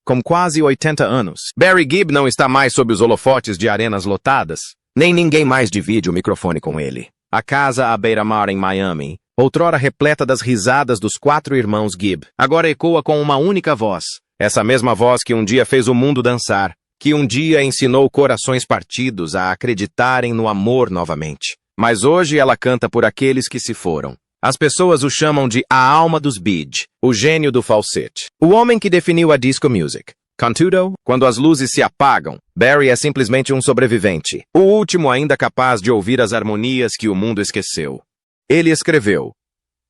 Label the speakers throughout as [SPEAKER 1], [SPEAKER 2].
[SPEAKER 1] com quase 80 anos. Barry Gibb não está mais sob os holofotes de arenas lotadas, nem ninguém mais divide o microfone com ele. A casa à beira-mar em Miami, outrora repleta das risadas dos 4 irmãos Gibb, agora ecoa com uma única voz. Essa mesma voz que um dia fez o mundo dançar, que um dia ensinou corações partidos a acreditarem no amor novamente. Mas hoje ela canta por aqueles que se foram. As pessoas o chamam de a alma dos Beach, o gênio do falsete, o homem que definiu a disco music. Contudo, quando as luzes se apagam, Barry é simplesmente um sobrevivente, o último ainda capaz de ouvir as harmonias que o mundo esqueceu. Ele escreveu: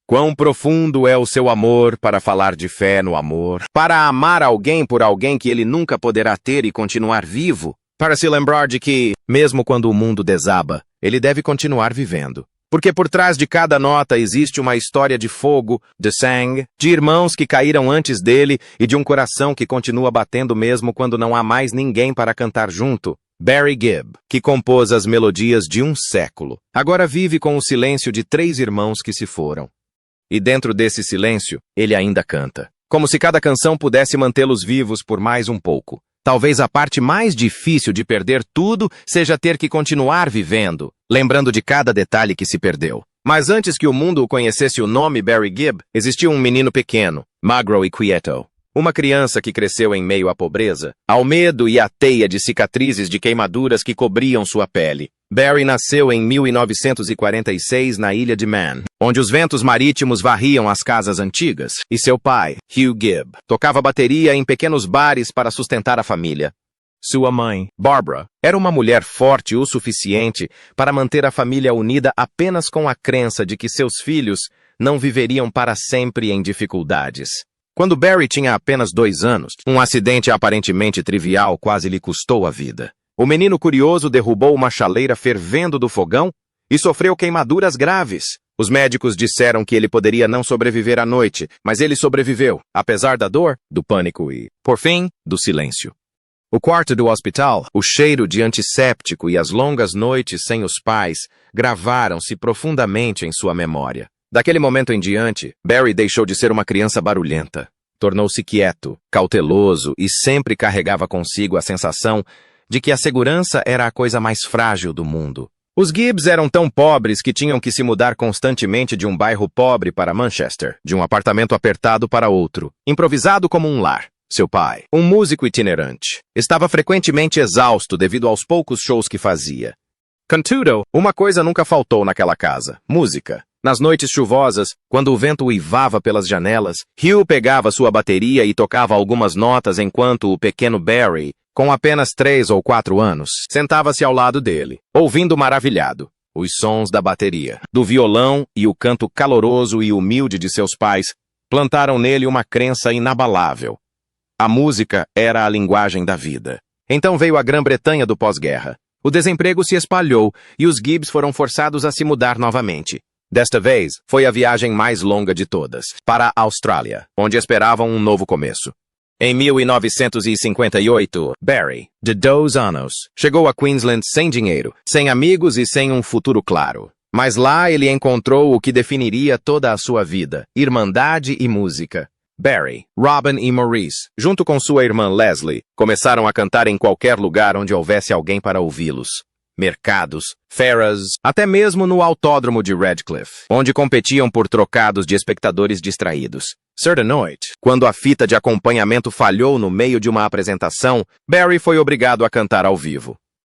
[SPEAKER 1] quão profundo é o seu amor para falar de fé no amor, para amar alguém por alguém que ele nunca poderá ter e continuar vivo, para se lembrar de que, mesmo quando o mundo desaba, ele deve continuar vivendo. Porque por trás de cada nota existe uma história de fogo, de sangue, de irmãos que caíram antes dele e de um coração que continua batendo mesmo quando não há mais ninguém para cantar junto. Barry Gibb, que compôs as melodias de um século, agora vive com o silêncio de 3 irmãos que se foram. E dentro desse silêncio, ele ainda canta. Como se cada canção pudesse mantê-los vivos por mais um pouco. Talvez a parte mais difícil de perder tudo seja ter que continuar vivendo, lembrando de cada detalhe que se perdeu. Mas antes que o mundo conhecesse o nome Barry Gibb, existia um menino pequeno, magro e quieto. Uma criança que cresceu em meio à pobreza, ao medo e à teia de cicatrizes de queimaduras que cobriam sua pele. Barry nasceu em 1946 na ilha de Man, onde os ventos marítimos varriam as casas antigas, e seu pai, Hugh Gibb, tocava bateria em pequenos bares para sustentar a família. Sua mãe, Barbara, era uma mulher forte o suficiente para manter a família unida apenas com a crença de que seus filhos não viveriam para sempre em dificuldades. Quando Barry tinha apenas 2 anos, um acidente aparentemente trivial quase lhe custou a vida. O menino curioso derrubou uma chaleira fervendo do fogão e sofreu queimaduras graves. Os médicos disseram que ele poderia não sobreviver à noite, mas ele sobreviveu, apesar da dor, do pânico e, por fim, do silêncio. O quarto do hospital, o cheiro de antisséptico e as longas noites sem os pais gravaram-se profundamente em sua memória. Daquele momento em diante, Barry deixou de ser uma criança barulhenta. Tornou-se quieto, cauteloso e sempre carregava consigo a sensação de que a segurança era a coisa mais frágil do mundo. Os Gibbs eram tão pobres que tinham que se mudar constantemente de um bairro pobre para Manchester, de um apartamento apertado para outro, improvisado como um lar. Seu pai, um músico itinerante, estava frequentemente exausto devido aos poucos shows que fazia. Contudo, uma coisa nunca faltou naquela casa: música. Nas noites chuvosas, quando o vento uivava pelas janelas, Hugh pegava sua bateria e tocava algumas notas enquanto o pequeno Barry, com apenas 3 ou 4 anos, sentava-se ao lado dele, ouvindo maravilhado os sons da bateria, do violão e o canto caloroso e humilde de seus pais plantaram nele uma crença inabalável. A música era a linguagem da vida. Então veio a Grã-Bretanha do pós-guerra. O desemprego se espalhou e os Gibbs foram forçados a se mudar novamente. Desta vez, foi a viagem mais longa de todas, para a Austrália, onde esperavam um novo começo. Em 1958, Barry, de 2 anos, chegou a Queensland sem dinheiro, sem amigos e sem um futuro claro. Mas lá ele encontrou o que definiria toda a sua vida: irmandade e música. Barry, Robin e Maurice, junto com sua irmã Leslie, começaram a cantar em qualquer lugar onde houvesse alguém para ouvi-los. Mercados, feiras, até mesmo no autódromo de Redcliffe, onde competiam por trocados de espectadores distraídos. Certa noite, quando a fita de acompanhamento falhou no meio de uma apresentação, Barry foi obrigado a cantar ao vivo.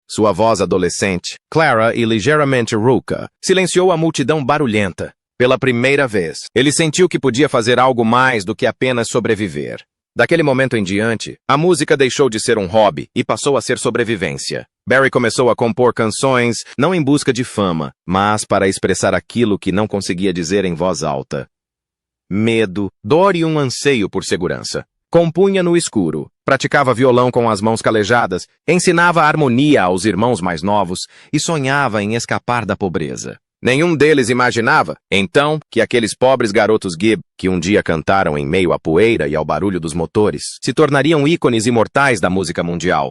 [SPEAKER 1] Sua voz adolescente, clara e ligeiramente rouca, silenciou a multidão barulhenta. Pela primeira vez, ele sentiu que podia fazer algo mais do que apenas sobreviver. Daquele momento em diante, a música deixou de ser um hobby e passou a ser sobrevivência. Barry começou a compor canções, não em busca de fama, mas para expressar aquilo que não conseguia dizer em voz alta. Medo, dor e um anseio por segurança. Compunha no escuro, praticava violão com as mãos calejadas, ensinava harmonia aos irmãos mais novos e sonhava em escapar da pobreza. Nenhum deles imaginava, então, que aqueles pobres garotos Gibb, que um dia cantaram em meio à poeira e ao barulho dos motores, se tornariam ícones imortais da música mundial.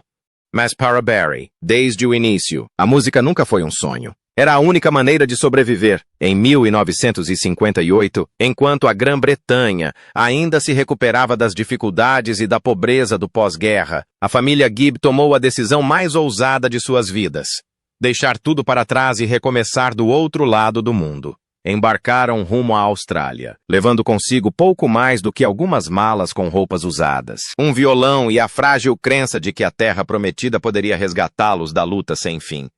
[SPEAKER 1] Mas para Barry, desde o início, a música nunca foi um sonho. Era a única maneira de sobreviver. Em 1958, enquanto a Grã-Bretanha ainda se recuperava das dificuldades e da pobreza do pós-guerra, a família Gibb tomou a decisão mais ousada de suas vidas: deixar tudo para trás e recomeçar do outro lado do mundo. Embarcaram rumo à Austrália, levando consigo pouco mais do que algumas malas com roupas usadas, um violão e a frágil crença de que a terra prometida poderia resgatá-los da luta sem fim.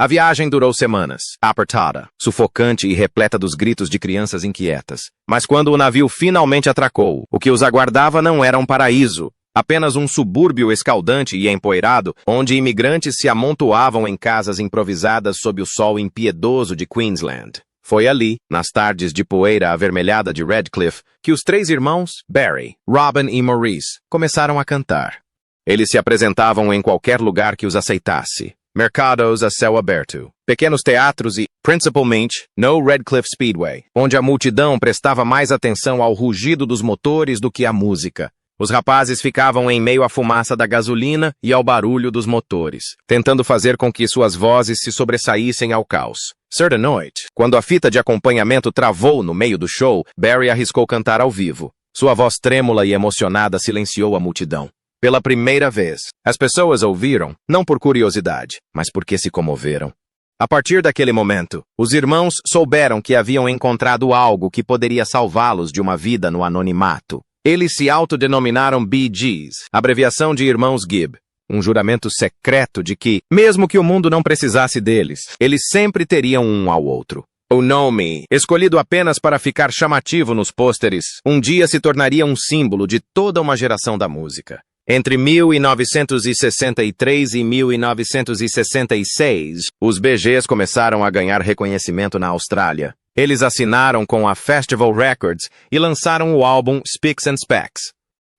[SPEAKER 1] A viagem durou semanas, apertada, sufocante e repleta dos gritos de crianças inquietas. Mas quando o navio finalmente atracou, o que os aguardava não era um paraíso, apenas um subúrbio escaldante e empoeirado, onde imigrantes se amontoavam em casas improvisadas sob o sol impiedoso de Queensland. Foi ali, nas tardes de poeira avermelhada de Redcliffe, que os três irmãos, Barry, Robin e Maurice, começaram a cantar. Eles se apresentavam em qualquer lugar que os aceitasse. Mercados a céu aberto, pequenos teatros e, principalmente, no Redcliffe Speedway, onde a multidão prestava mais atenção ao rugido dos motores do que à música. Os rapazes ficavam em meio à fumaça da gasolina e ao barulho dos motores, tentando fazer com que suas vozes se sobressaíssem ao caos. Certa noite, quando a fita de acompanhamento travou no meio do show, Barry arriscou cantar ao vivo. Sua voz trêmula e emocionada silenciou a multidão. Pela primeira vez, as pessoas ouviram, não por curiosidade, mas porque se comoveram. A partir daquele momento, os irmãos souberam que haviam encontrado algo que poderia salvá-los de uma vida no anonimato. Eles se autodenominaram Bee Gees, abreviação de Irmãos Gibb, um juramento secreto de que, mesmo que o mundo não precisasse deles, eles sempre teriam um ao outro. O nome, escolhido apenas para ficar chamativo nos pôsteres, um dia se tornaria um símbolo de toda uma geração da música. Entre 1963 e 1966, os Bee Gees começaram a ganhar reconhecimento na Austrália. Eles assinaram com a Festival Records e lançaram o álbum Specs and Specs.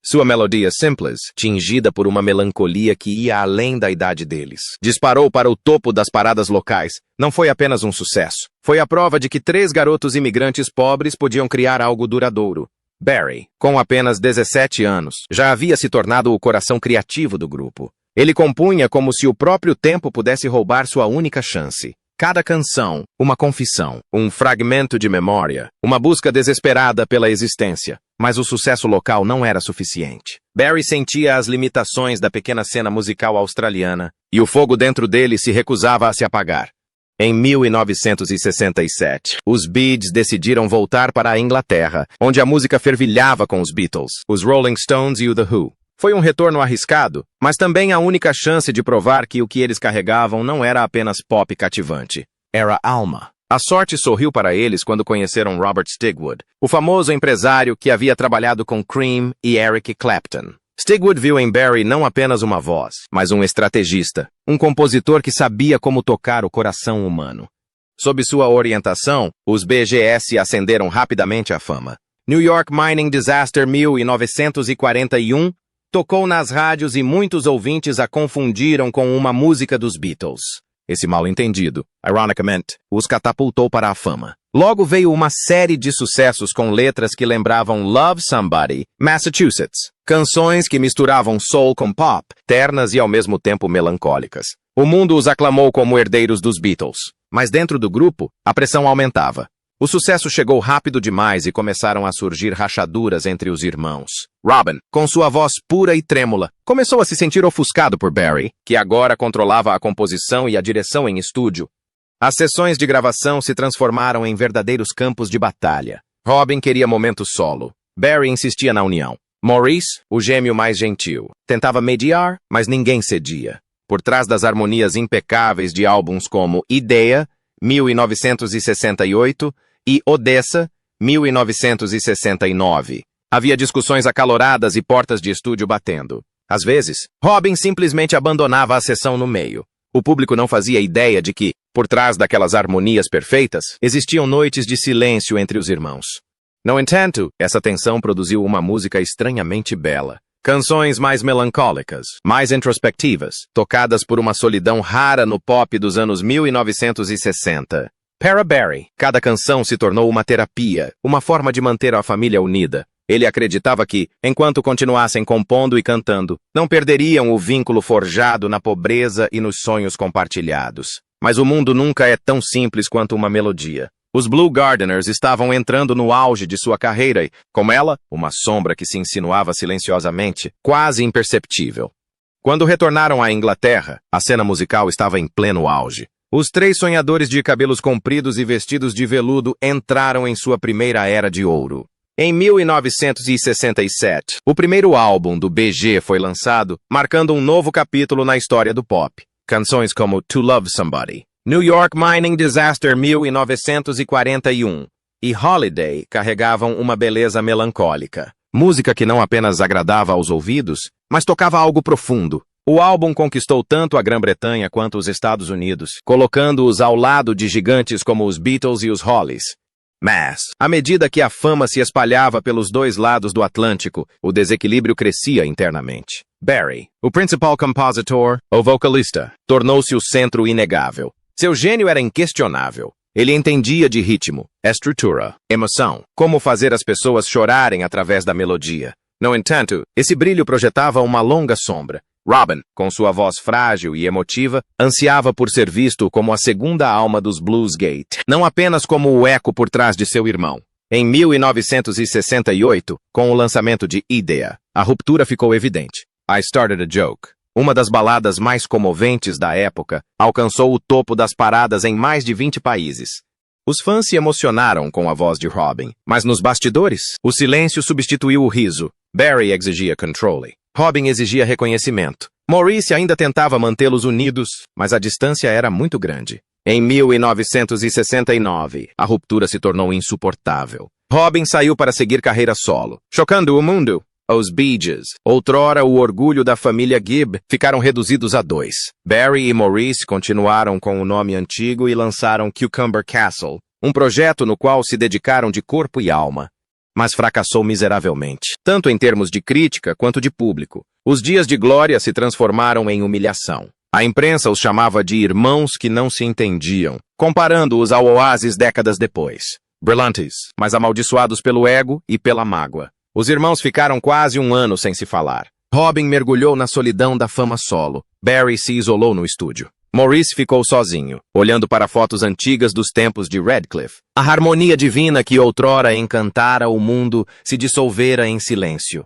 [SPEAKER 1] Sua melodia simples, tingida por uma melancolia que ia além da idade deles, disparou para o topo das paradas locais. Não foi apenas um sucesso. Foi a prova de que três garotos imigrantes pobres podiam criar algo duradouro. Barry, com apenas 17 anos, já havia se tornado o coração criativo do grupo. Ele compunha como se o próprio tempo pudesse roubar sua única chance. Cada canção, uma confissão, um fragmento de memória, uma busca desesperada pela existência. Mas o sucesso local não era suficiente. Barry sentia as limitações da pequena cena musical australiana, e o fogo dentro dele se recusava a se apagar. Em 1967, os Bee Gees decidiram voltar para a Inglaterra, onde a música fervilhava com os Beatles, os Rolling Stones e o The Who. Foi um retorno arriscado, mas também a única chance de provar que o que eles carregavam não era apenas pop cativante. Era alma. A sorte sorriu para eles quando conheceram Robert Stigwood, o famoso empresário que havia trabalhado com Cream e Eric Clapton. Stigwood viu em Barry não apenas uma voz, mas um estrategista, um compositor que sabia como tocar o coração humano. Sob sua orientação, os Bee Gees ascenderam rapidamente à fama. New York Mining Disaster 1941 tocou nas rádios e muitos ouvintes a confundiram com uma música dos Beatles. Esse mal-entendido, ironicamente, os catapultou para a fama. Logo veio uma série de sucessos com letras que lembravam Love Somebody, Massachusetts. Canções que misturavam soul com pop, ternas e ao mesmo tempo melancólicas. O mundo os aclamou como herdeiros dos Beatles. Mas dentro do grupo, a pressão aumentava. O sucesso chegou rápido demais e começaram a surgir rachaduras entre os irmãos. Robin, com sua voz pura e trêmula, começou a se sentir ofuscado por Barry, que agora controlava a composição e a direção em estúdio. As sessões de gravação se transformaram em verdadeiros campos de batalha. Robin queria momento solo. Barry insistia na união. Maurice, o gêmeo mais gentil, tentava mediar, mas ninguém cedia. Por trás das harmonias impecáveis de álbuns como Ideia, 1968, e Odessa, 1969. Havia discussões acaloradas e portas de estúdio batendo. Às vezes, Robin simplesmente abandonava a sessão no meio. O público não fazia ideia de que, por trás daquelas harmonias perfeitas, existiam noites de silêncio entre os irmãos. No entanto, essa tensão produziu uma música estranhamente bela. Canções mais melancólicas, mais introspectivas, tocadas por uma solidão rara no pop dos anos 1960. Para Barry, cada canção se tornou uma terapia, uma forma de manter a família unida. Ele acreditava que, enquanto continuassem compondo e cantando, não perderiam o vínculo forjado na pobreza e nos sonhos compartilhados. Mas o mundo nunca é tão simples quanto uma melodia. Os Blue Gardeners estavam entrando no auge de sua carreira e, com ela, uma sombra que se insinuava silenciosamente, quase imperceptível. Quando retornaram à Inglaterra, a cena musical estava em pleno auge. Os três sonhadores de cabelos compridos e vestidos de veludo entraram em sua primeira era de ouro. Em 1967, o primeiro álbum do BG foi lançado, marcando um novo capítulo na história do pop. Canções como To Love Somebody, New York Mining Disaster 1941 e Holiday carregavam uma beleza melancólica. Música que não apenas agradava aos ouvidos, mas tocava algo profundo. O álbum conquistou tanto a Grã-Bretanha quanto os Estados Unidos, colocando-os ao lado de gigantes como os Beatles e os Hollies. Mas, à medida que a fama se espalhava pelos dois lados do Atlântico, o desequilíbrio crescia internamente. Barry, o principal compositor, ou vocalista, tornou-se o centro inegável. Seu gênio era inquestionável. Ele entendia de ritmo, estrutura, emoção, como fazer as pessoas chorarem através da melodia. No entanto, esse brilho projetava uma longa sombra. Robin, com sua voz frágil e emotiva, ansiava por ser visto como a segunda alma dos Bluesgate, não apenas como o eco por trás de seu irmão. Em 1968, com o lançamento de Idea, a ruptura ficou evidente. I Started a Joke, uma das baladas mais comoventes da época, alcançou o topo das paradas em mais de 20 países. Os fãs se emocionaram com a voz de Robin, mas nos bastidores, o silêncio substituiu o riso. Barry exigia controle. Robin exigia reconhecimento. Maurice ainda tentava mantê-los unidos, mas a distância era muito grande. Em 1969, a ruptura se tornou insuportável. Robin saiu para seguir carreira solo, chocando o mundo. Os Bee Gees, outrora o orgulho da família Gibb, ficaram reduzidos a 2. Barry e Maurice continuaram com o nome antigo e lançaram Cucumber Castle, um projeto no qual se dedicaram de corpo e alma. Mas fracassou miseravelmente, tanto em termos de crítica quanto de público. Os dias de glória se transformaram em humilhação. A imprensa os chamava de irmãos que não se entendiam, comparando-os ao Oasis décadas depois. Brillantes, mas amaldiçoados pelo ego e pela mágoa. Os irmãos ficaram quase um ano sem se falar. Robin mergulhou na solidão da fama solo. Barry se isolou no estúdio. Maurice ficou sozinho, olhando para fotos antigas dos tempos de Radcliffe. A harmonia divina que outrora encantara o mundo se dissolvera em silêncio.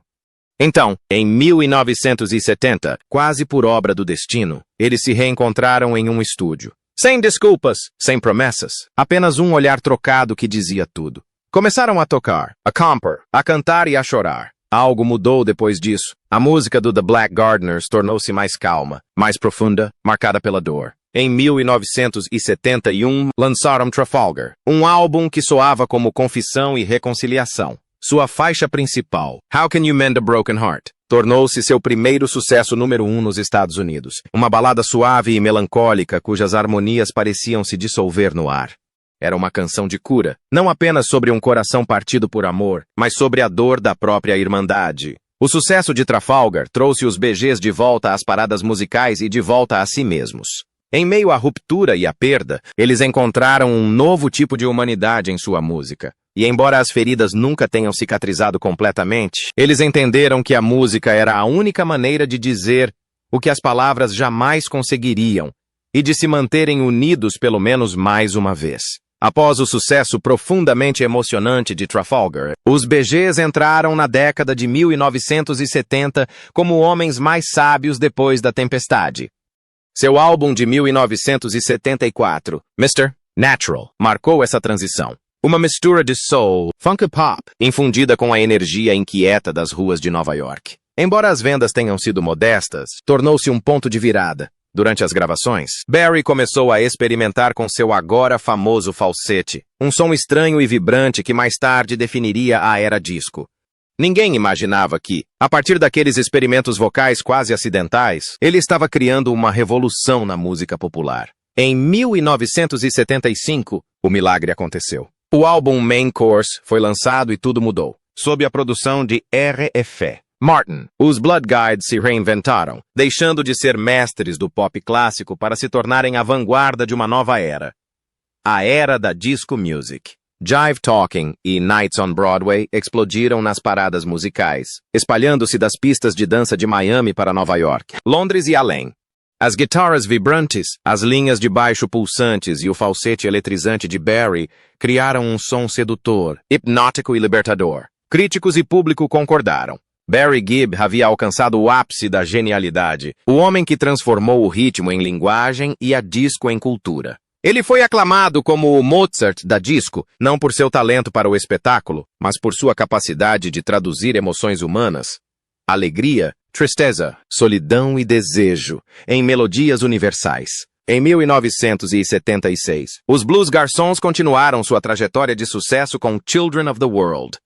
[SPEAKER 1] Então, em 1970, quase por obra do destino, eles se reencontraram em um estúdio. Sem desculpas, sem promessas, apenas um olhar trocado que dizia tudo. Começaram a tocar, a compor, a cantar e a chorar. Algo mudou depois disso. A música do The Black Gardeners tornou-se mais calma, mais profunda, marcada pela dor. Em 1971, lançaram Trafalgar, um álbum que soava como confissão e reconciliação. Sua faixa principal, How Can You Mend a Broken Heart, tornou-se seu primeiro sucesso número 1 nos Estados Unidos. Uma balada suave e melancólica cujas harmonias pareciam se dissolver no ar. Era uma canção de cura, não apenas sobre um coração partido por amor, mas sobre a dor da própria irmandade. O sucesso de Trafalgar trouxe os BGs de volta às paradas musicais e de volta a si mesmos. Em meio à ruptura e à perda, eles encontraram um novo tipo de humanidade em sua música. E embora as feridas nunca tenham cicatrizado completamente, eles entenderam que a música era a única maneira de dizer o que as palavras jamais conseguiriam e de se manterem unidos pelo menos mais uma vez. Após o sucesso profundamente emocionante de Trafalgar, os BGs entraram na década de 1970 como homens mais sábios depois da tempestade. Seu álbum de 1974, Mr. Natural, marcou essa transição. Uma mistura de soul, funk e pop, infundida com a energia inquieta das ruas de Nova York. Embora as vendas tenham sido modestas, tornou-se um ponto de virada. Durante as gravações, Barry começou a experimentar com seu agora famoso falsete, um som estranho e vibrante que mais tarde definiria a era disco. Ninguém imaginava que, a partir daqueles experimentos vocais quase acidentais, ele estava criando uma revolução na música popular. Em 1975, o milagre aconteceu. O álbum Main Course foi lançado e tudo mudou, sob a produção de R.F. Martin. Os Blood Guides se reinventaram, deixando de ser mestres do pop clássico para se tornarem a vanguarda de uma nova era. A era da disco music. Jive Talking e Nights on Broadway explodiram nas paradas musicais, espalhando-se das pistas de dança de Miami para Nova York, Londres e além. As guitarras vibrantes, as linhas de baixo pulsantes e o falsete eletrizante de Barry criaram um som sedutor, hipnótico e libertador. Críticos e público concordaram. Barry Gibb havia alcançado o ápice da genialidade, o homem que transformou o ritmo em linguagem e a disco em cultura. Ele foi aclamado como o Mozart da disco, não por seu talento para o espetáculo, mas por sua capacidade de traduzir emoções humanas, alegria, tristeza, solidão e desejo, em melodias universais. Em 1976, os Blues Garçons continuaram sua trajetória de sucesso com Children of the World.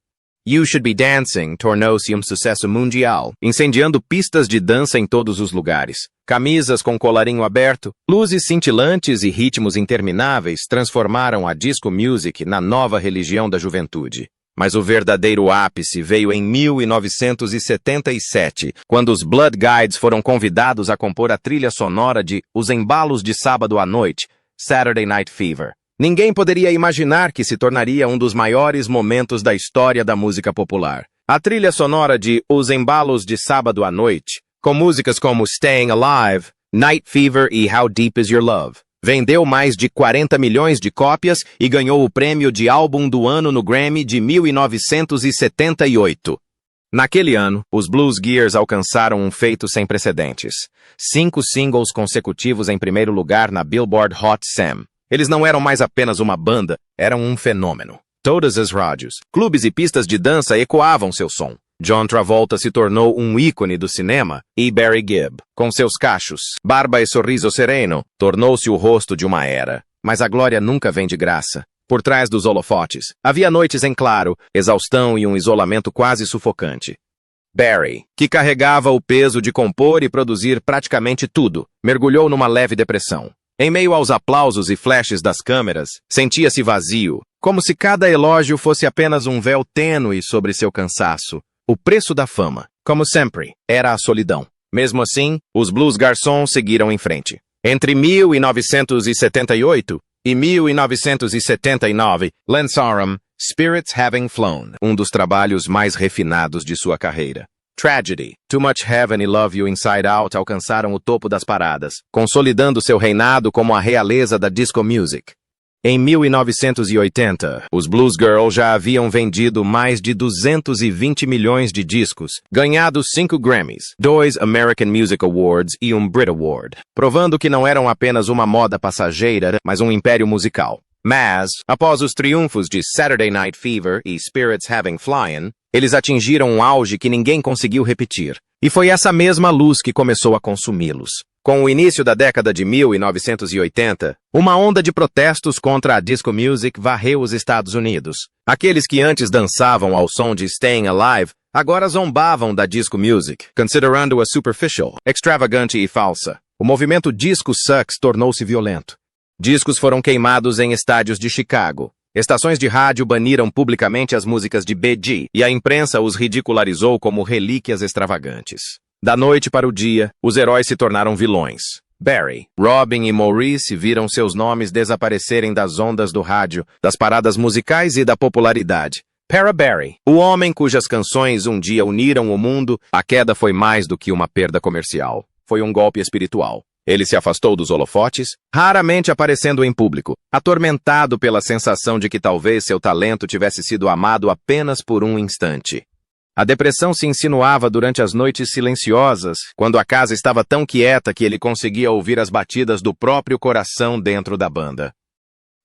[SPEAKER 1] You Should Be Dancing tornou-se um sucesso mundial, incendiando pistas de dança em todos os lugares. Camisas com colarinho aberto, luzes cintilantes e ritmos intermináveis transformaram a disco music na nova religião da juventude. Mas o verdadeiro ápice veio em 1977, quando os Blood Guides foram convidados a compor a trilha sonora de Os Embalos de Sábado à Noite, Saturday Night Fever. Ninguém poderia imaginar que se tornaria um dos maiores momentos da história da música popular. A trilha sonora de Os Embalos de Sábado à Noite, com músicas como Staying Alive, Night Fever e How Deep Is Your Love, vendeu mais de 40 milhões de cópias e ganhou o prêmio de álbum do ano no Grammy de 1978. Naquele ano, os Blues Gears alcançaram um feito sem precedentes. 5 singles consecutivos em primeiro lugar na Billboard Hot 100. Eles não eram mais apenas uma banda, eram um fenômeno. Todas as rádios, clubes e pistas de dança ecoavam seu som. John Travolta se tornou um ícone do cinema e Barry Gibb, com seus cachos, barba e sorriso sereno, tornou-se o rosto de uma era. Mas a glória nunca vem de graça. Por trás dos holofotes, havia noites em claro, exaustão e um isolamento quase sufocante. Barry, que carregava o peso de compor e produzir praticamente tudo, mergulhou numa leve depressão. Em meio aos aplausos e flashes das câmeras, sentia-se vazio, como se cada elogio fosse apenas um véu tênue sobre seu cansaço. O preço da fama, como sempre, era a solidão. Mesmo assim, os Blues Garçons seguiram em frente. Entre 1978 e 1979, lançaram Spirits Having Flown, um dos trabalhos mais refinados de sua carreira. Tragedy, Too Much Heaven e Love You Inside Out alcançaram o topo das paradas, consolidando seu reinado como a realeza da disco music. Em 1980, os Blues Girls já haviam vendido mais de 220 milhões de discos, ganhado 5 Grammys, 2 American Music Awards e um Brit Award, provando que não eram apenas uma moda passageira, mas um império musical. Mas, após os triunfos de Saturday Night Fever e Spirits Having Flown, eles atingiram um auge que ninguém conseguiu repetir. E foi essa mesma luz que começou a consumi-los. Com o início da década de 1980, uma onda de protestos contra a disco music varreu os Estados Unidos. Aqueles que antes dançavam ao som de Staying Alive, agora zombavam da disco music, considerando-a superficial, extravagante e falsa. O movimento Disco Sucks tornou-se violento. Discos foram queimados em estádios de Chicago. Estações de rádio baniram publicamente as músicas de Bee Gees e a imprensa os ridicularizou como relíquias extravagantes. Da noite para o dia, os heróis se tornaram vilões. Barry, Robin e Maurice viram seus nomes desaparecerem das ondas do rádio, das paradas musicais e da popularidade. Para Barry, o homem cujas canções um dia uniram o mundo, a queda foi mais do que uma perda comercial. Foi um golpe espiritual. Ele se afastou dos holofotes, raramente aparecendo em público, atormentado pela sensação de que talvez seu talento tivesse sido amado apenas por um instante. A depressão se insinuava durante as noites silenciosas, quando a casa estava tão quieta que ele conseguia ouvir as batidas do próprio coração dentro da banda.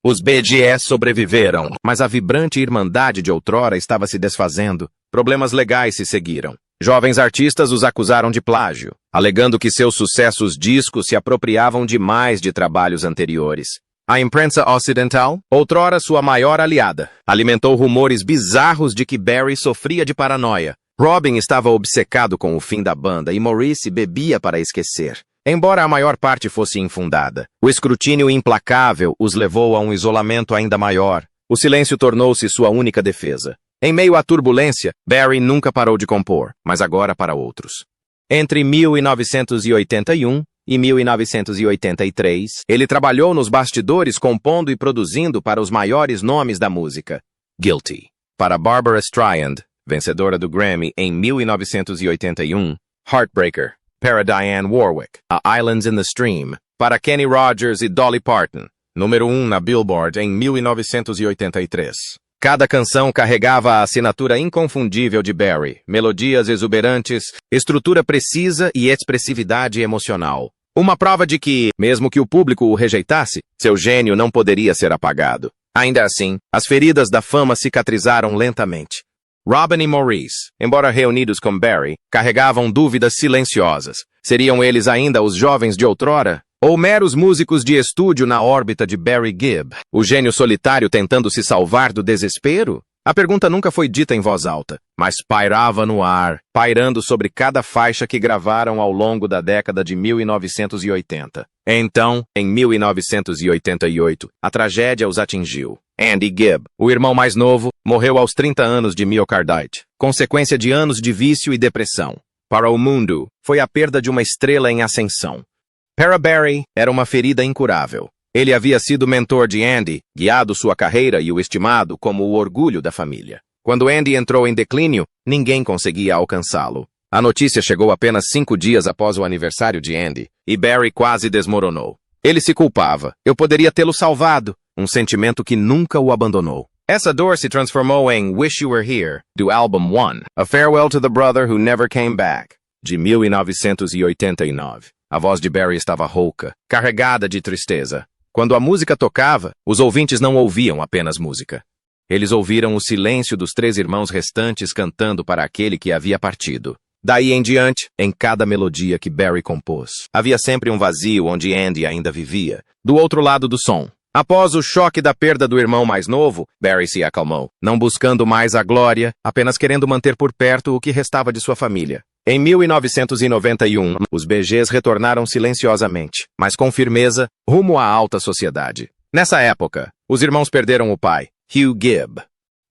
[SPEAKER 1] Os Bee Gees sobreviveram, mas a vibrante irmandade de outrora estava se desfazendo. Problemas legais se seguiram. Jovens artistas os acusaram de plágio, alegando que seus sucessos discos se apropriavam demais de trabalhos anteriores. A imprensa ocidental, outrora sua maior aliada, alimentou rumores bizarros de que Barry sofria de paranoia. Robin estava obcecado com o fim da banda e Maurice bebia para esquecer. Embora a maior parte fosse infundada, o escrutínio implacável os levou a um isolamento ainda maior. O silêncio tornou-se sua única defesa. Em meio à turbulência, Barry nunca parou de compor, mas agora para outros. Entre 1981 e 1983, ele trabalhou nos bastidores compondo e produzindo para os maiores nomes da música. Guilty, para Barbra Streisand, vencedora do Grammy em 1981, Heartbreaker, para Diane Warwick, A Islands in the Stream, para Kenny Rogers e Dolly Parton, número 1 na Billboard em 1983. Cada canção carregava a assinatura inconfundível de Barry, melodias exuberantes, estrutura precisa e expressividade emocional. Uma prova de que, mesmo que o público o rejeitasse, seu gênio não poderia ser apagado. Ainda assim, as feridas da fama cicatrizaram lentamente. Robin e Maurice, embora reunidos com Barry, carregavam dúvidas silenciosas. Seriam eles ainda os jovens de outrora? Ou meros músicos de estúdio na órbita de Barry Gibb, o gênio solitário tentando se salvar do desespero? A pergunta nunca foi dita em voz alta, mas pairava no ar, pairando sobre cada faixa que gravaram ao longo da década de 1980. Então, em 1988, a tragédia os atingiu. Andy Gibb, o irmão mais novo, morreu aos 30 anos de miocardite, consequência de anos de vício e depressão. Para o mundo, foi a perda de uma estrela em ascensão. Para Barry, era uma ferida incurável. Ele havia sido mentor de Andy, guiado sua carreira e o estimado como o orgulho da família. Quando Andy entrou em declínio, ninguém conseguia alcançá-lo. A notícia chegou apenas 5 dias após o aniversário de Andy, e Barry quase desmoronou. Ele se culpava. Eu poderia tê-lo salvado, um sentimento que nunca o abandonou. Essa dor se transformou em Wish You Were Here, do álbum One, A Farewell to the Brother Who Never Came Back, de 1989. A voz de Barry estava rouca, carregada de tristeza. Quando a música tocava, os ouvintes não ouviam apenas música. Eles ouviram o silêncio dos 3 irmãos restantes cantando para aquele que havia partido. Daí em diante, em cada melodia que Barry compôs, havia sempre um vazio onde Andy ainda vivia, do outro lado do som. Após o choque da perda do irmão mais novo, Barry se acalmou, não buscando mais a glória, apenas querendo manter por perto o que restava de sua família. Em 1991, os BGs retornaram silenciosamente, mas com firmeza, rumo à alta sociedade. Nessa época, os irmãos perderam o pai, Hugh Gibb.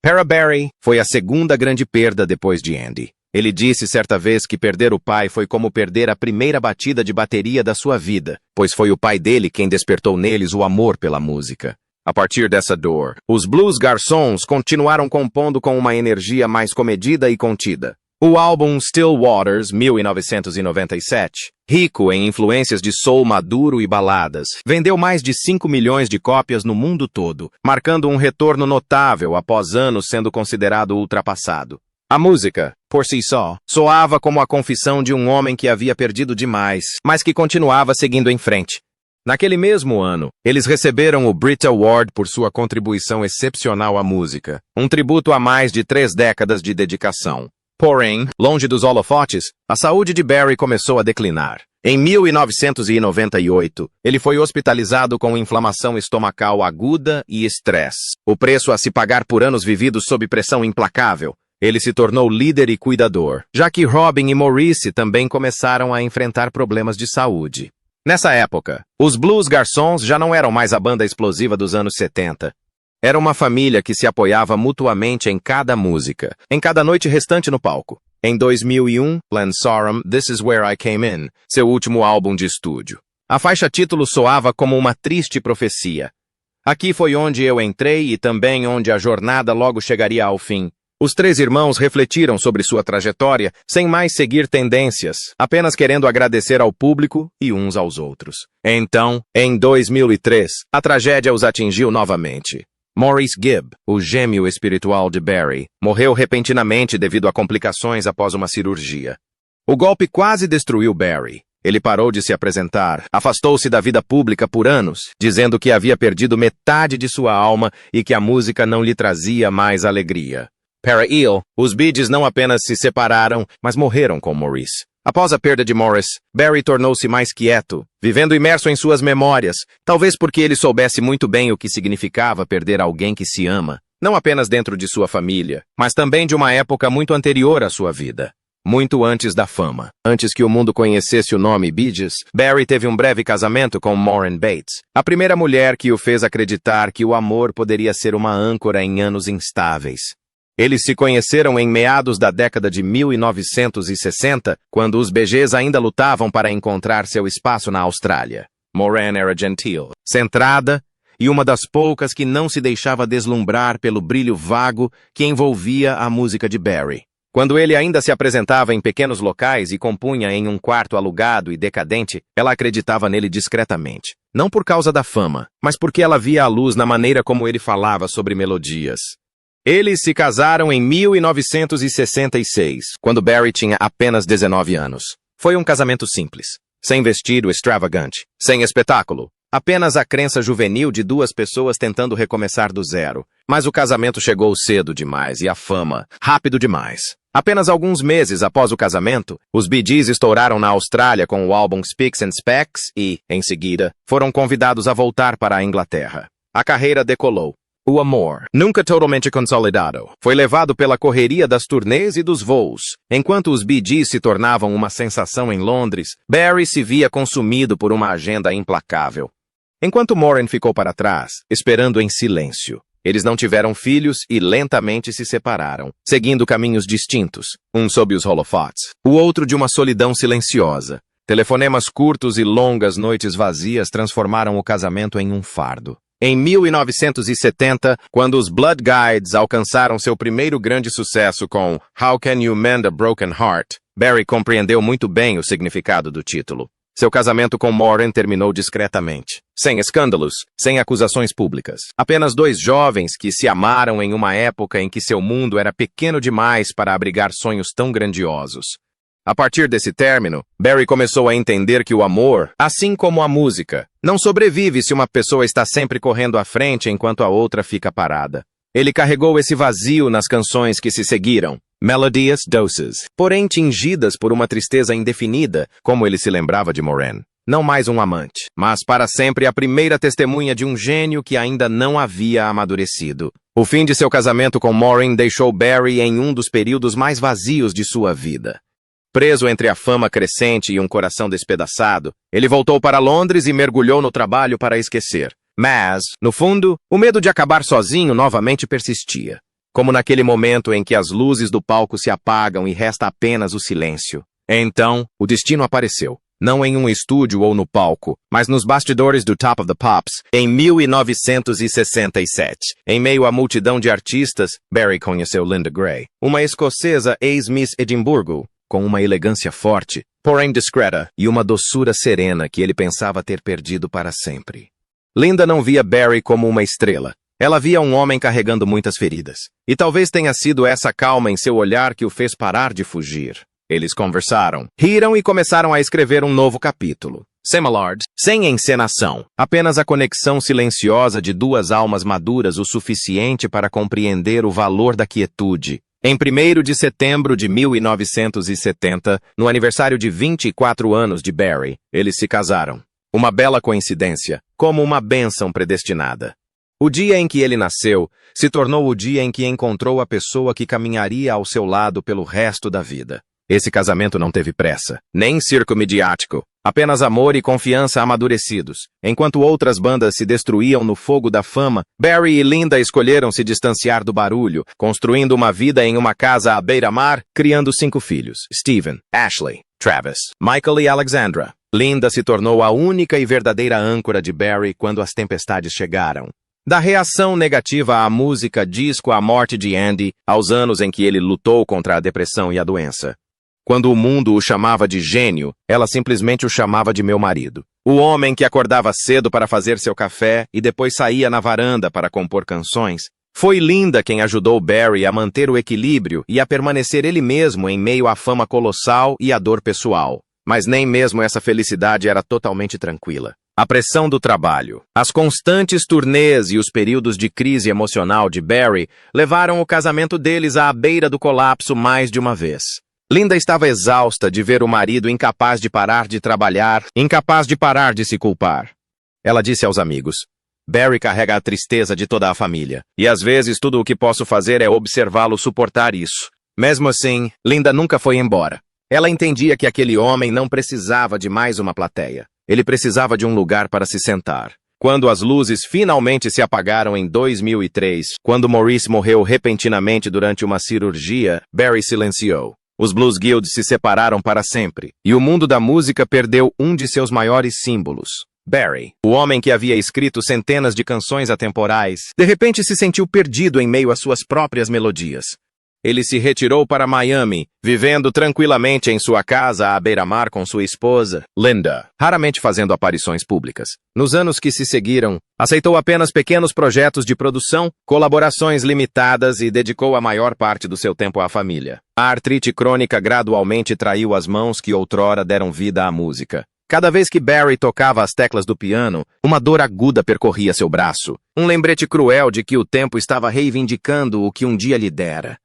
[SPEAKER 1] Para Barry, foi a segunda grande perda depois de Andy. Ele disse certa vez que perder o pai foi como perder a primeira batida de bateria da sua vida, pois foi o pai dele quem despertou neles o amor pela música. A partir dessa dor, os Blues Garçons continuaram compondo com uma energia mais comedida e contida. O álbum Still Waters, 1997, rico em influências de soul maduro e baladas, vendeu mais de 5 milhões de cópias no mundo todo, marcando um retorno notável após anos sendo considerado ultrapassado. A música, por si só, soava como a confissão de um homem que havia perdido demais, mas que continuava seguindo em frente. Naquele mesmo ano, eles receberam o Brit Award por sua contribuição excepcional à música, um tributo a mais de 3 décadas de dedicação. Porém, longe dos holofotes, a saúde de Barry começou a declinar. Em 1998, ele foi hospitalizado com inflamação estomacal aguda e estresse. O preço a se pagar por anos vividos sob pressão implacável. Ele se tornou líder e cuidador, já que Robin e Maurice também começaram a enfrentar problemas de saúde. Nessa época, os Blues Garçons já não eram mais a banda explosiva dos anos 70. Era uma família que se apoiava mutuamente em cada música, em cada noite restante no palco. Em 2001, lançaram This Is Where I Came In, seu último álbum de estúdio. A faixa título soava como uma triste profecia. Aqui foi onde eu entrei e também onde a jornada logo chegaria ao fim. Os 3 irmãos refletiram sobre sua trajetória, sem mais seguir tendências, apenas querendo agradecer ao público e uns aos outros. Então, em 2003, a tragédia os atingiu novamente. Maurice Gibb, o gêmeo espiritual de Barry, morreu repentinamente devido a complicações após uma cirurgia. O golpe quase destruiu Barry. Ele parou de se apresentar, afastou-se da vida pública por anos, dizendo que havia perdido metade de sua alma e que a música não lhe trazia mais alegria. Para ele, os Bee Gees não apenas se separaram, mas morreram com Maurice. Após a perda de Maurice, Barry tornou-se mais quieto, vivendo imerso em suas memórias, talvez porque ele soubesse muito bem o que significava perder alguém que se ama, não apenas dentro de sua família, mas também de uma época muito anterior à sua vida. Muito antes da fama. Antes que o mundo conhecesse o nome Bee Gees, Barry teve um breve casamento com Maureen Bates, a primeira mulher que o fez acreditar que o amor poderia ser uma âncora em anos instáveis. Eles se conheceram em meados da década de 1960, quando os BGs ainda lutavam para encontrar seu espaço na Austrália. Maureen era gentil, centrada e uma das poucas que não se deixava deslumbrar pelo brilho vago que envolvia a música de Barry. Quando ele ainda se apresentava em pequenos locais e compunha em um quarto alugado e decadente, ela acreditava nele discretamente. Não por causa da fama, mas porque ela via a luz na maneira como ele falava sobre melodias. Eles se casaram em 1966, quando Barry tinha apenas 19 anos. Foi um casamento simples, sem vestido extravagante, sem espetáculo. Apenas a crença juvenil de duas pessoas tentando recomeçar do zero. Mas o casamento chegou cedo demais e a fama, rápido demais. Apenas alguns meses após o casamento, os Bee Gees estouraram na Austrália com o álbum Specs and Specs e, em seguida, foram convidados a voltar para a Inglaterra. A carreira decolou. O amor, nunca totalmente consolidado, foi levado pela correria das turnês e dos voos. Enquanto os Bee Gees se tornavam uma sensação em Londres, Barry se via consumido por uma agenda implacável. Enquanto Moran ficou para trás, esperando em silêncio. Eles não tiveram filhos e lentamente se separaram, seguindo caminhos distintos, um sob os holofotes, o outro de uma solidão silenciosa. Telefonemas curtos e longas noites vazias transformaram o casamento em um fardo. Em 1970, quando os Blood Guides alcançaram seu primeiro grande sucesso com How Can You Mend a Broken Heart, Barry compreendeu muito bem o significado do título. Seu casamento com Moran terminou discretamente, sem escândalos, sem acusações públicas. Apenas dois jovens que se amaram em uma época em que seu mundo era pequeno demais para abrigar sonhos tão grandiosos. A partir desse término, Barry começou a entender que o amor, assim como a música, não sobrevive se uma pessoa está sempre correndo à frente enquanto a outra fica parada. Ele carregou esse vazio nas canções que se seguiram, Melodious Doses, porém tingidas por uma tristeza indefinida, como ele se lembrava de Moran. Não mais um amante, mas para sempre a primeira testemunha de um gênio que ainda não havia amadurecido. O fim de seu casamento com Moran deixou Barry em um dos períodos mais vazios de sua vida. Preso entre a fama crescente e um coração despedaçado, ele voltou para Londres e mergulhou no trabalho para esquecer. Mas, no fundo, o medo de acabar sozinho novamente persistia. Como naquele momento em que as luzes do palco se apagam e resta apenas o silêncio. Então, o destino apareceu. Não em um estúdio ou no palco, mas nos bastidores do Top of the Pops, em 1967. Em meio à multidão de artistas, Barry conheceu Linda Gray, uma escocesa ex-Miss Edimburgo, com uma elegância forte, porém discreta, e uma doçura serena que ele pensava ter perdido para sempre. Linda não via Barry como uma estrela. Ela via um homem carregando muitas feridas. E talvez tenha sido essa calma em seu olhar que o fez parar de fugir. Eles conversaram, riram e começaram a escrever um novo capítulo. Semillard, sem encenação, apenas a conexão silenciosa de duas almas maduras o suficiente para compreender o valor da quietude. Em 1º de setembro de 1970, no aniversário de 24 anos de Barry, eles se casaram. Uma bela coincidência, como uma bênção predestinada. O dia em que ele nasceu se tornou o dia em que encontrou a pessoa que caminharia ao seu lado pelo resto da vida. Esse casamento não teve pressa, nem circo midiático, apenas amor e confiança amadurecidos. Enquanto outras bandas se destruíam no fogo da fama, Barry e Linda escolheram se distanciar do barulho, construindo uma vida em uma casa à beira-mar, criando 5 filhos: Stephen, Ashley, Travis, Michael e Alexandra. Linda se tornou a única e verdadeira âncora de Barry quando as tempestades chegaram. Da reação negativa à música disco à morte de Andy, aos anos em que ele lutou contra a depressão e a doença. Quando o mundo o chamava de gênio, ela simplesmente o chamava de meu marido. O homem que acordava cedo para fazer seu café e depois saía na varanda para compor canções. Foi Linda quem ajudou Barry a manter o equilíbrio e a permanecer ele mesmo em meio à fama colossal e à dor pessoal. Mas nem mesmo essa felicidade era totalmente tranquila. A pressão do trabalho, as constantes turnês e os períodos de crise emocional de Barry levaram o casamento deles à beira do colapso mais de uma vez. Linda estava exausta de ver o marido incapaz de parar de trabalhar, incapaz de parar de se culpar. Ela disse aos amigos: Barry carrega a tristeza de toda a família, e às vezes tudo o que posso fazer é observá-lo suportar isso. Mesmo assim, Linda nunca foi embora. Ela entendia que aquele homem não precisava de mais uma plateia. Ele precisava de um lugar para se sentar. Quando as luzes finalmente se apagaram em 2003, quando Maurice morreu repentinamente durante uma cirurgia, Barry silenciou. Os Blues Guilds se separaram para sempre, e o mundo da música perdeu um de seus maiores símbolos. Barry, o homem que havia escrito centenas de canções atemporais, de repente se sentiu perdido em meio às suas próprias melodias. ele se retirou para Miami, vivendo tranquilamente em sua casa à beira-mar com sua esposa, Linda, raramente fazendo aparições públicas. Nos anos que se seguiram, aceitou apenas pequenos projetos de produção, colaborações limitadas e dedicou a maior parte do seu tempo à família. A artrite crônica gradualmente traiu as mãos que outrora deram vida à música. Cada vez que Barry tocava as teclas do piano, uma dor aguda percorria seu braço, um lembrete cruel de que o tempo estava reivindicando o que um dia lhe dera.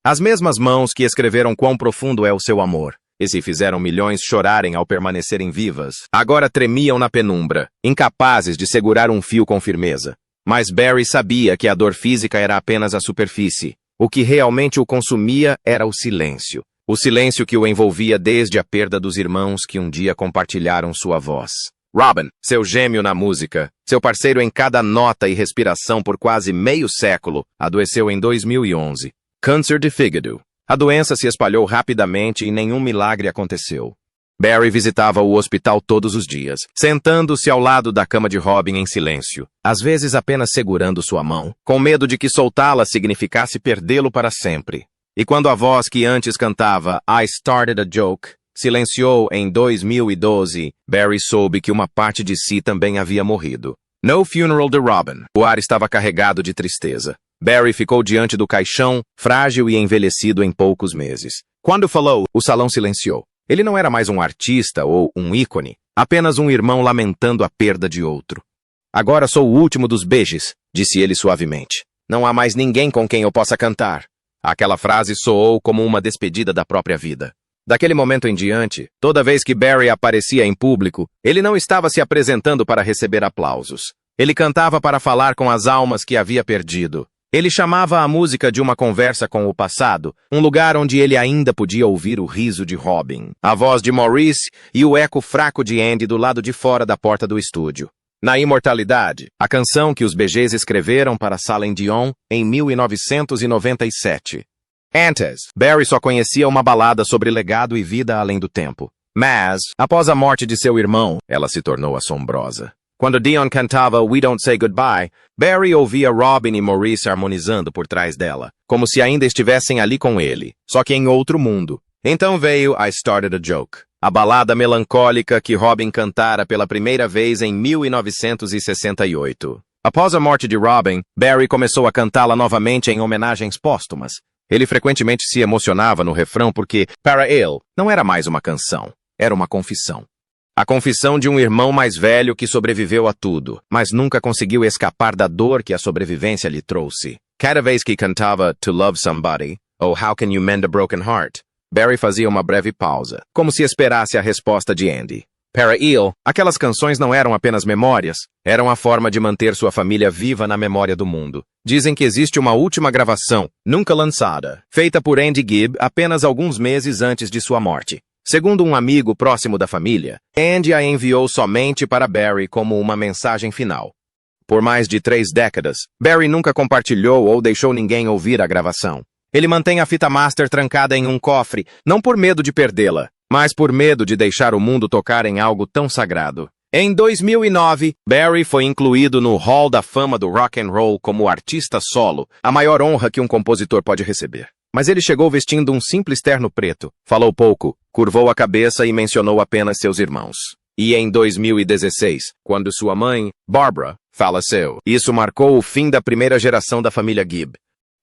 [SPEAKER 1] As mesmas mãos que escreveram quão profundo é o seu amor, e se fizeram milhões chorarem ao permanecerem vivas, agora tremiam na penumbra, incapazes de segurar um fio com firmeza. Mas Barry sabia que a dor física era apenas a superfície. O que realmente o consumia era o silêncio. O silêncio que o envolvia desde a perda dos irmãos que um dia compartilharam sua voz. Robin, seu gêmeo na música, seu parceiro em cada nota e respiração por quase meio século, adoeceu em 2011. Câncer de fígado. A doença se espalhou rapidamente e nenhum milagre aconteceu. Barry visitava o hospital todos os dias, sentando-se ao lado da cama de Robin em silêncio, às vezes apenas segurando sua mão, com medo de que soltá-la significasse perdê-lo para sempre. E quando a voz que antes cantava I Started a Joke silenciou em 2012, Barry soube que uma parte de si também havia morrido. No funeral de Robin. O ar estava carregado de tristeza. Barry ficou diante do caixão, frágil e envelhecido em poucos meses. Quando falou, o salão silenciou. Ele não era mais um artista ou um ícone, apenas um irmão lamentando a perda de outro. Agora sou o último dos beijos, disse ele suavemente. Não há mais ninguém com quem eu possa cantar. Aquela frase soou como uma despedida da própria vida. Daquele momento em diante, toda vez que Barry aparecia em público, ele não estava se apresentando para receber aplausos. Ele cantava para falar com as almas que havia perdido. Ele chamava a música de uma conversa com o passado, um lugar onde ele ainda podia ouvir o riso de Robin, a voz de Maurice e o eco fraco de Andy do lado de fora da porta do estúdio. Na Imortalidade, a canção que os Bee Gees escreveram para Celine Dion em 1997. Antes, Barry só conhecia uma balada sobre legado e vida além do tempo. Mas, após a morte de seu irmão, ela se tornou assombrosa. Quando Dion cantava We Don't Say Goodbye, Barry ouvia Robin e Maurice harmonizando por trás dela, como se ainda estivessem ali com ele, só que em outro mundo. Então veio I Started a Joke, a balada melancólica que Robin cantara pela primeira vez em 1968. Após a morte de Robin, Barry começou a cantá-la novamente em homenagens póstumas. Ele frequentemente se emocionava no refrão porque, para ele, não era mais uma canção, era uma confissão. A confissão de um irmão mais velho que sobreviveu a tudo, mas nunca conseguiu escapar da dor que a sobrevivência lhe trouxe. Cada vez que cantava To Love Somebody, ou How Can You Mend a Broken Heart, Barry fazia uma breve pausa, como se esperasse a resposta de Andy. Para ele, aquelas canções não eram apenas memórias, eram a forma de manter sua família viva na memória do mundo. Dizem que existe uma última gravação, nunca lançada, feita por Andy Gibb apenas alguns meses antes de sua morte. Segundo um amigo próximo da família, Andy a enviou somente para Barry como uma mensagem final. Por mais de 3 décadas, Barry nunca compartilhou ou deixou ninguém ouvir a gravação. Ele mantém a fita master trancada em um cofre, não por medo de perdê-la, mas por medo de deixar o mundo tocar em algo tão sagrado. Em 2009, Barry foi incluído no Hall da Fama do Rock and Roll como artista solo, a maior honra que um compositor pode receber. Mas ele chegou vestindo um simples terno preto, falou pouco, curvou a cabeça e mencionou apenas seus irmãos. E em 2016, quando sua mãe, Barbara, faleceu, isso marcou o fim da primeira geração da família Gibb.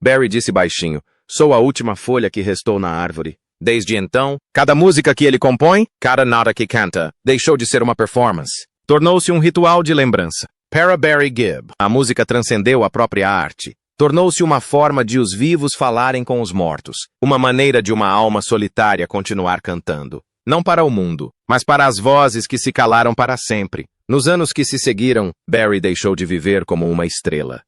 [SPEAKER 1] Barry disse baixinho, sou a última folha que restou na árvore. Desde então, cada música que ele compõe, cada nota que canta, deixou de ser uma performance. Tornou-se um ritual de lembrança. Para Barry Gibb, a música transcendeu a própria arte. Tornou-se uma forma de os vivos falarem com os mortos, uma maneira de uma alma solitária continuar cantando. Não para o mundo, mas para as vozes que se calaram para sempre. Nos anos que se seguiram, Barry deixou de viver como uma estrela.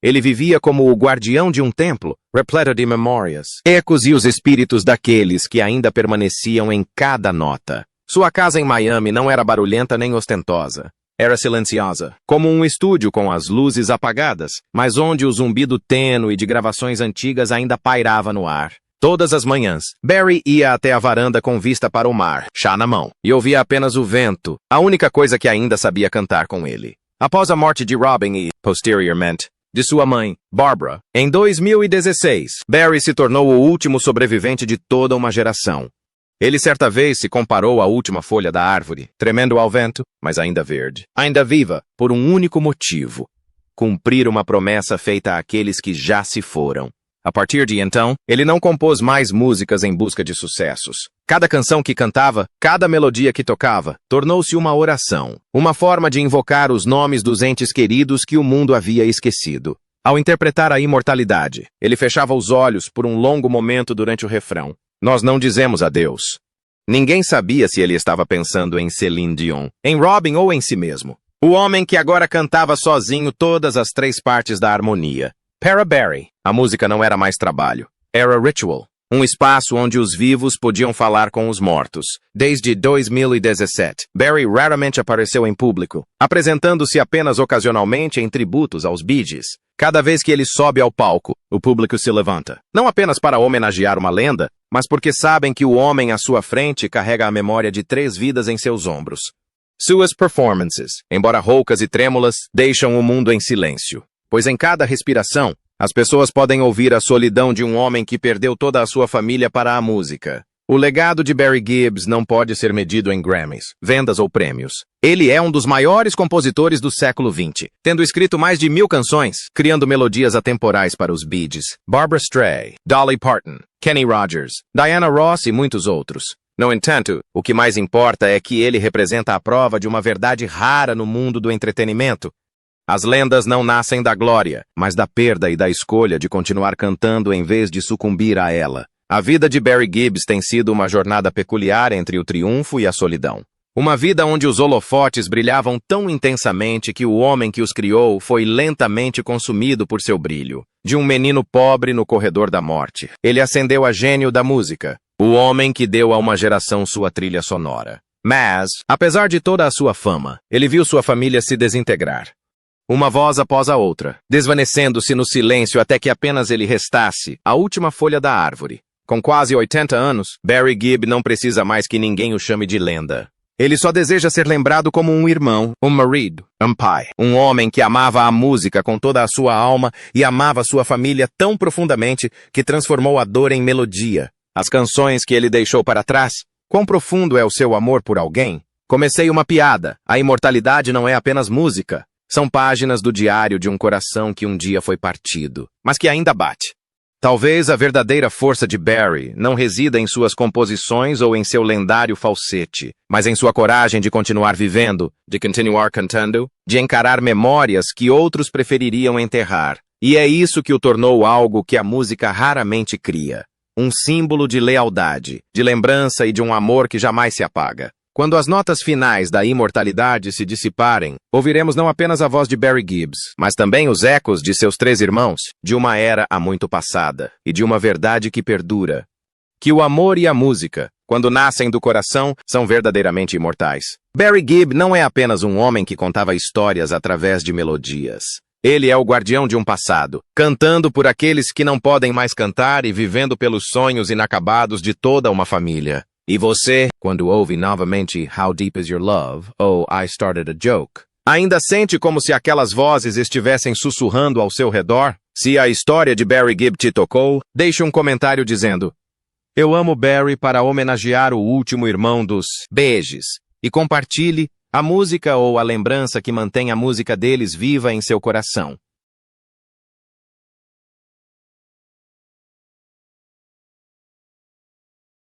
[SPEAKER 1] Ele vivia como o guardião de um templo, repleto de memórias, ecos e os espíritos daqueles que ainda permaneciam em cada nota. Sua casa em Miami não era barulhenta nem ostentosa. Era silenciosa, como um estúdio com as luzes apagadas, mas onde o zumbido tênue de gravações antigas ainda pairava no ar. Todas as manhãs, Barry ia até a varanda com vista para o mar, chá na mão, e ouvia apenas o vento, a única coisa que ainda sabia cantar com ele. Após a morte de Robin e, posteriormente, de sua mãe, Barbara. Em 2016, Barry se tornou o último sobrevivente de toda uma geração. Ele certa vez se comparou à última folha da árvore, tremendo ao vento, mas ainda verde, ainda viva, por um único motivo: cumprir uma promessa feita àqueles que já se foram. A partir de então, ele não compôs mais músicas em busca de sucessos. Cada canção que cantava, cada melodia que tocava, tornou-se uma oração, uma forma de invocar os nomes dos entes queridos que o mundo havia esquecido. Ao interpretar a imortalidade, ele fechava os olhos por um longo momento durante o refrão. Nós não dizemos adeus. Ninguém sabia se ele estava pensando em Celine Dion, em Robin ou em si mesmo. O homem que agora cantava sozinho todas as três partes da harmonia. Para Barry, a música não era mais trabalho. Era ritual. Um espaço onde os vivos podiam falar com os mortos. Desde 2017, Barry raramente apareceu em público, apresentando-se apenas ocasionalmente em tributos aos Bee Gees. Cada vez que ele sobe ao palco, o público se levanta. Não apenas para homenagear uma lenda, mas porque sabem que o homem à sua frente carrega a memória de 3 vidas em seus ombros. Suas performances, embora roucas e trêmulas, deixam o mundo em silêncio. Pois em cada respiração, as pessoas podem ouvir a solidão de um homem que perdeu toda a sua família para a música. O legado de Barry Gibb não pode ser medido em Grammys, vendas ou prêmios. Ele é um dos maiores compositores do século XX, tendo escrito mais de 1000 canções, criando melodias atemporais para os Bee Gees, Barbra Streisand, Dolly Parton, Kenny Rogers, Diana Ross e muitos outros. No entanto, o que mais importa é que ele representa a prova de uma verdade rara no mundo do entretenimento. As lendas não nascem da glória, mas da perda e da escolha de continuar cantando em vez de sucumbir a ela. A vida de Barry Gibb tem sido uma jornada peculiar entre o triunfo e a solidão. Uma vida onde os holofotes brilhavam tão intensamente que o homem que os criou foi lentamente consumido por seu brilho. De um menino pobre no corredor da morte, ele ascendeu a gênio da música, o homem que deu a uma geração sua trilha sonora. Mas, apesar de toda a sua fama, ele viu sua família se desintegrar. Uma voz após a outra, desvanecendo-se no silêncio até que apenas ele restasse, a última folha da árvore. Com quase 80 anos, Barry Gibb não precisa mais que ninguém o chame de lenda. Ele só deseja ser lembrado como um irmão, um marido, um pai. Um homem que amava a música com toda a sua alma e amava sua família tão profundamente que transformou a dor em melodia. As canções que ele deixou para trás. Quão profundo é o seu amor por alguém? Comecei uma piada. A imortalidade não é apenas música. São páginas do diário de um coração que um dia foi partido, mas que ainda bate. Talvez a verdadeira força de Barry não resida em suas composições ou em seu lendário falsete, mas em sua coragem de continuar vivendo, de continuar cantando, de encarar memórias que outros prefeririam enterrar. E é isso que o tornou algo que a música raramente cria. Um símbolo de lealdade, de lembrança e de um amor que jamais se apaga. Quando as notas finais da imortalidade se dissiparem, ouviremos não apenas a voz de Barry Gibb, mas também os ecos de seus 3 irmãos, de uma era há muito passada, e de uma verdade que perdura. Que o amor e a música, quando nascem do coração, são verdadeiramente imortais. Barry Gibb não é apenas um homem que contava histórias através de melodias. Ele é o guardião de um passado, cantando por aqueles que não podem mais cantar e vivendo pelos sonhos inacabados de toda uma família. E você, quando ouve novamente How Deep Is Your Love ou I Started a Joke, ainda sente como se aquelas vozes estivessem sussurrando ao seu redor? Se a história de Barry Gibb te tocou, deixe um comentário dizendo: Eu amo Barry para homenagear o último irmão dos Bee Gees, e compartilhe a música ou a lembrança que mantém a música deles viva em seu coração.